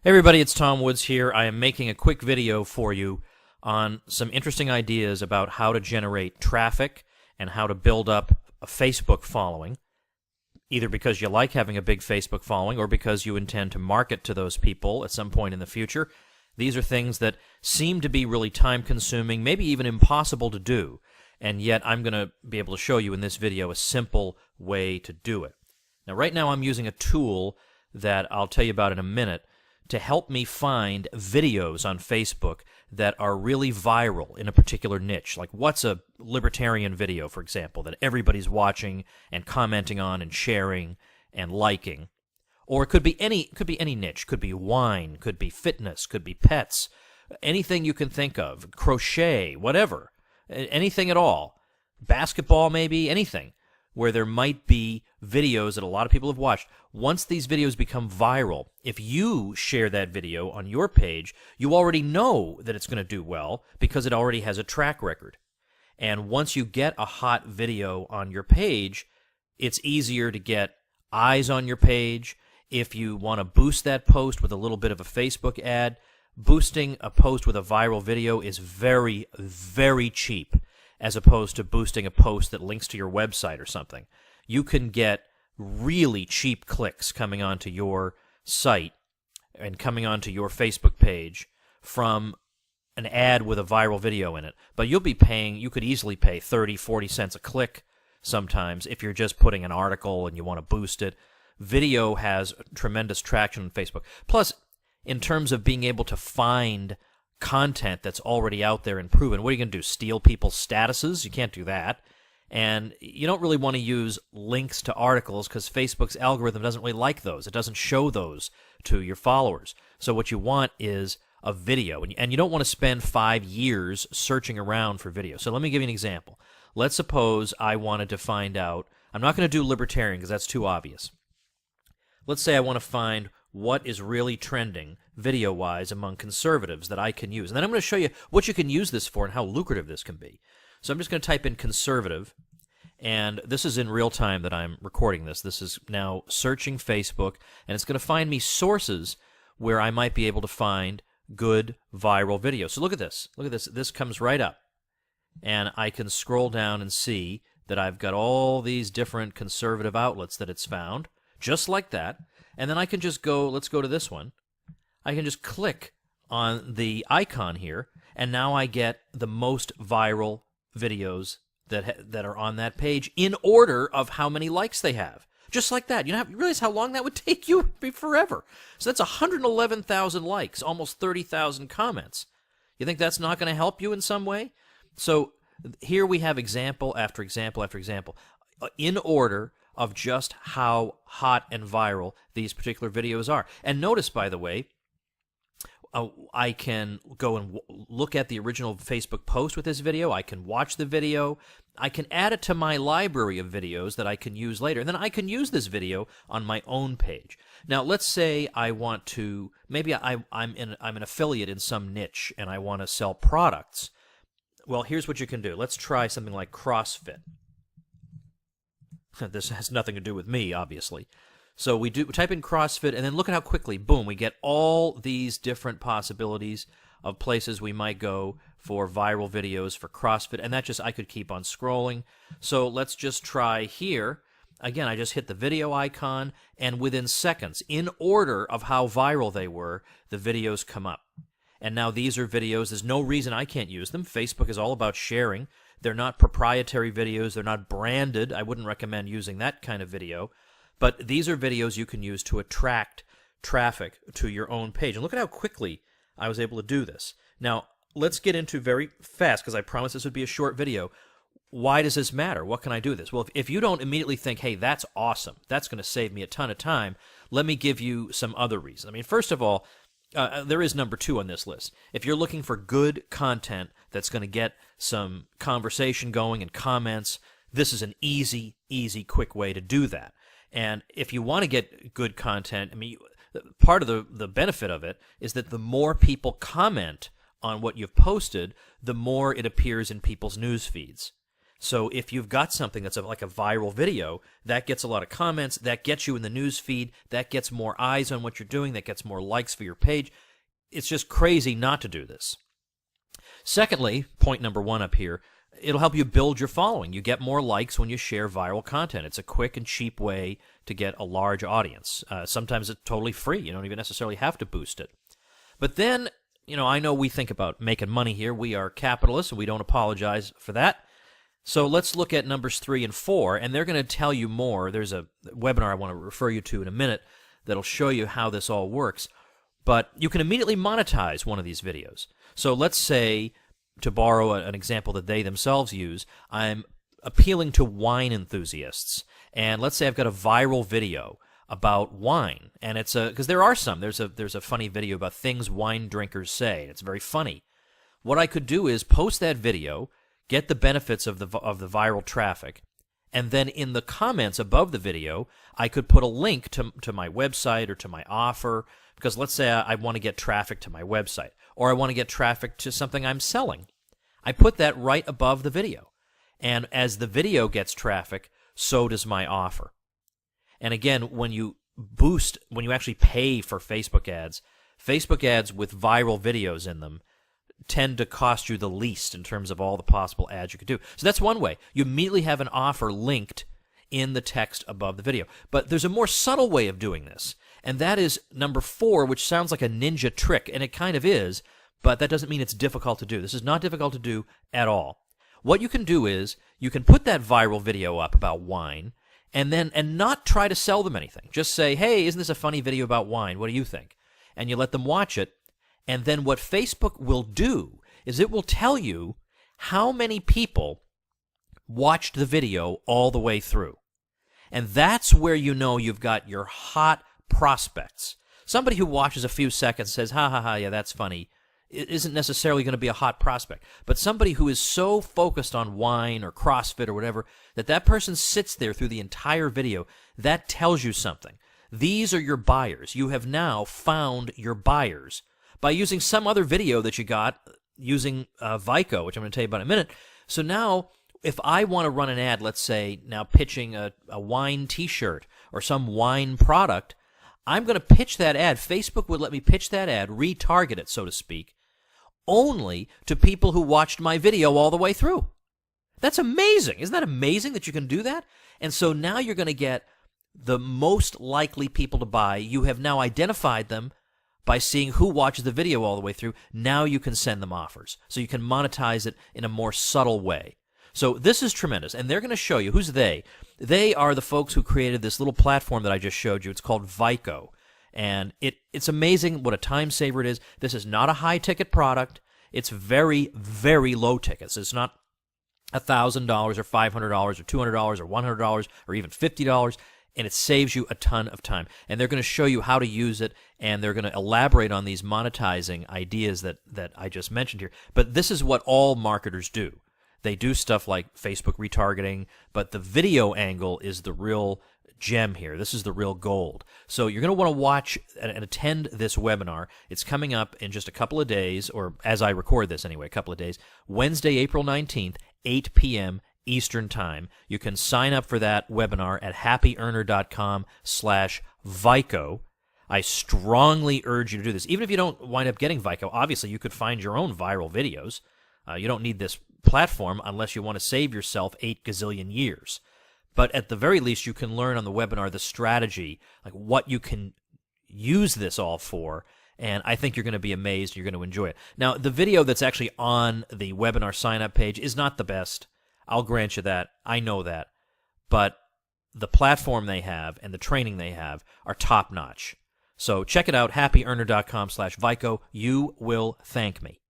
Hey everybody, it's Tom Woods here. I am making a quick video for you on some interesting ideas about how to generate traffic and how to build up a Facebook following, either because you like having a big Facebook following or because you intend to market to those people at some point in the future. These are things that seem to be really time-consuming, maybe even impossible to do, and yet I'm going to be able to show you in this video a simple way to do it. Now, right now I'm using a tool that I'll tell you about in a minute to help me find videos on Facebook that are really viral in a particular niche. Like, what's a libertarian video, for example, that everybody's watching and commenting on and sharing and liking? Or it could be any niche. Could be wine, could be fitness, could be pets, anything you can think of, crochet, whatever, anything at all. Basketball, maybe, anything where there might be videos that a lot of people have watched. Once these videos become viral, if you share that video on your page, you already know that it's going to do well because it already has a track record. And once you get a hot video on your page, it's easier to get eyes on your page. If you want to boost that post with a little bit of a Facebook ad, boosting a post with a viral video is very, very cheap, as opposed to boosting a post that links to your website or something. You can get really cheap clicks coming onto your site and coming onto your Facebook page from an ad with a viral video in it. But you could easily pay 30, 40 cents a click sometimes if you're just putting an article and you want to boost it. Video has tremendous traction on Facebook. Plus, in terms of being able to find content that's already out there and proven, what are you going to do, steal people's statuses? You can't do that. And you don't really want to use links to articles because Facebook's algorithm doesn't really like those. It doesn't show those to your followers. So what you want is a video, and you don't want to spend 5 years searching around for video. So let me give you an example. Let's suppose I wanted to find out, I'm not going to do libertarian because that's too obvious. Let's say I want to find what is really trending video-wise among conservatives that I can use. And then I'm going to show you what you can use this for and how lucrative this can be. So I'm just going to type in conservative, and this is in real time that I'm recording this. This is now searching Facebook, and it's going to find me sources where I might be able to find good viral videos. So look at this. Look at this. This comes right up, and I can scroll down and see that I've got all these different conservative outlets that it's found, just like that. And then I can just go, let's go to this one. I can just click on the icon here, and now I get the most viral videos that are on that page in order of how many likes they have. Just like that. You realize how long that would take you? It'd be forever. So that's 111,000 likes, almost 30,000 comments. You think that's not going to help you in some way? So here we have example after example after example, in order of just how hot and viral these particular videos are. And notice, by the way, I can go and look at the original Facebook post with this video. I can watch the video. I can add it to my library of videos that I can use later. And then I can use this video on my own page. Now, let's say I want to, maybe I'm an affiliate in some niche and I want to sell products. Well, here's what you can do. Let's try something like CrossFit. This has nothing to do with me, obviously. So we type in CrossFit, and then look at how quickly, boom, we get all these different possibilities of places we might go for viral videos for CrossFit, and I could keep on scrolling. So let's just try here. Again, I just hit the video icon, and within seconds, in order of how viral they were, the videos come up. And now these are videos. There's no reason I can't use them. Facebook is all about sharing. They're not proprietary videos. They're not branded. I wouldn't recommend using that kind of video. But these are videos you can use to attract traffic to your own page. And look at how quickly I was able to do this. Now, let's get into very fast, because I promised this would be a short video. Why does this matter? What can I do with this? Well, if you don't immediately think, hey, that's awesome, that's going to save me a ton of time, let me give you some other reasons. I mean, first of all, there is number 2 on this list. If you're looking for good content that's going to get some conversation going and comments, this is an easy, quick way to do that. And if you want to get good content, I mean, part of the benefit of it is that the more people comment on what you've posted, the more it appears in people's news feeds. So if you've got something that's like a viral video, that gets a lot of comments, that gets you in the news feed, that gets more eyes on what you're doing, that gets more likes for your page. It's just crazy not to do this. Secondly, point number 1 up here, it'll help you build your following. You get more likes when you share viral content. It's a quick and cheap way to get a large audience. Sometimes it's totally free. You don't even necessarily have to boost it. But then, I know we think about making money here. We are capitalists, and we don't apologize for that. So let's look at numbers 3 and 4, and they're going to tell you more. There's a webinar I want to refer you to in a minute that'll show you how this all works. But you can immediately monetize one of these videos. So let's say, to borrow an example that they themselves use, I'm appealing to wine enthusiasts. And let's say I've got a viral video about wine, and it's because there are some. There's a funny video about things wine drinkers say. It's very funny. What I could do is post that video, get the benefits of the viral traffic, and then in the comments above the video, I could put a link to my website or to my offer, because let's say I want to get traffic to my website, or I want to get traffic to something I'm selling. I put that right above the video. And as the video gets traffic, so does my offer. And again, when you actually pay for Facebook ads with viral videos in them tend to cost you the least in terms of all the possible ads you could do. So that's one way. You immediately have an offer linked in the text above the video. But there's a more subtle way of doing this, and that is number 4, which sounds like a ninja trick, and it kind of is, but that doesn't mean it's difficult to do. This is not difficult to do at all. What you can do is you can put that viral video up about wine and not try to sell them anything. Just say, hey, isn't this a funny video about wine? What do you think? And you let them watch it. And then what Facebook will do is it will tell you how many people watched the video all the way through. And that's where you know you've got your hot prospects. Somebody who watches a few seconds says, ha ha ha, yeah, that's funny, it isn't necessarily going to be a hot prospect. But somebody who is so focused on wine or CrossFit or whatever that person sits there through the entire video, that tells you something. These are your buyers. You have now found your buyers by using some other video that you got using Vyco, which I'm going to tell you about in a minute. So now, if I want to run an ad, let's say now pitching a wine t-shirt or some wine product, I'm going to pitch that ad. Facebook would let me pitch that ad, retarget it, so to speak, only to people who watched my video all the way through. That's amazing. Isn't that amazing that you can do that? And so now you're going to get the most likely people to buy. You have now identified them by seeing who watches the video all the way through. Now you can send them offers. So you can monetize it in a more subtle way. So this is tremendous. And they're going to show you. Who's they? They are the folks who created this little platform that I just showed you. It's called Vyco. And it's amazing what a time saver it is. This is not a high-ticket product. It's very, very low tickets. It's not $1,000 or $500 or $200 or $100 or even $50, and it saves you a ton of time. And they're going to show you how to use it, and they're going to elaborate on these monetizing ideas that I just mentioned here. But this is what all marketers do. They do stuff like Facebook retargeting, but the video angle is the real gem here. This is the real gold. So you're going to want to watch and attend this webinar. It's coming up in just a couple of days, or as I record this anyway, a couple of days. Wednesday, April 19th, 8 p.m. Eastern Time. You can sign up for that webinar at happyearner.com/Vyco. I strongly urge you to do this. Even if you don't wind up getting Vyco, obviously you could find your own viral videos. You don't need this platform unless you want to save yourself 8 gazillion years. But at the very least, you can learn on the webinar the strategy, like what you can use this all for, and I think you're going to be amazed. You're going to enjoy it. Now, the video that's actually on the webinar sign-up page is not the best. I'll grant you that. I know that. But the platform they have and the training they have are top-notch. So check it out, happyearner.com/Vyco. You will thank me.